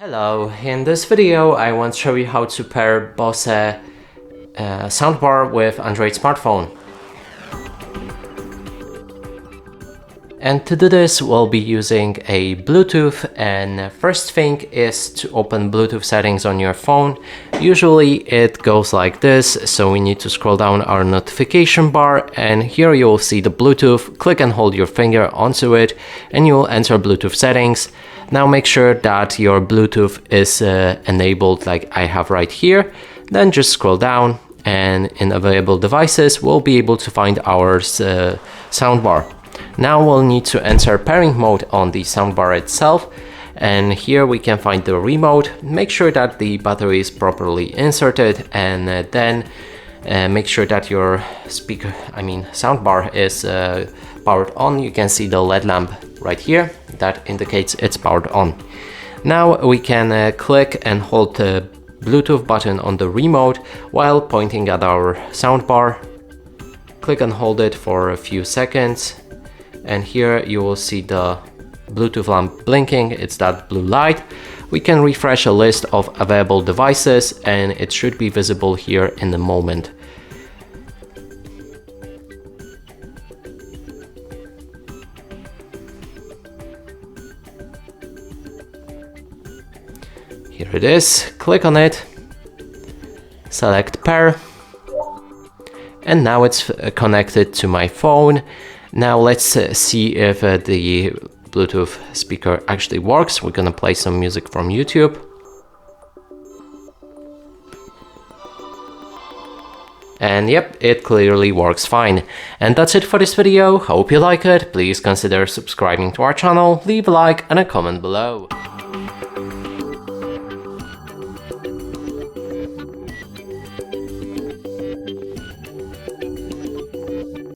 Hello, in this video I want to show you how to pair Bose soundbar with Android smartphone. And to do this we'll be using a Bluetooth, and first thing is to open Bluetooth settings on your phone. Usually it goes like this, so we need to scroll down our notification bar, and here you will see the Bluetooth. Click and hold your finger onto it and you will enter Bluetooth settings. Now make sure that your Bluetooth is enabled like I have right here. Then just scroll down and in available devices we'll be able to find our soundbar. Now we'll need to enter pairing mode on the soundbar itself, and here we can find the remote. Make sure that the battery is properly inserted, and then make sure that your soundbar is powered on. You can see the LED lamp right here that indicates it's powered on. Now we can click and hold the Bluetooth button on the remote while pointing at our soundbar. Click and hold it for a few seconds, and here you will see the Bluetooth lamp blinking. It's that blue light. We can refresh a list of available devices and it should be visible here in a moment. Here it is. Click on it, select pair, and now it's connected to my phone. Now let's see if the Bluetooth speaker actually works. We're gonna play some music from YouTube. And yep, it clearly works fine. And that's it for this video. Hope you like it. Please consider subscribing to our channel, leave a like and a comment below.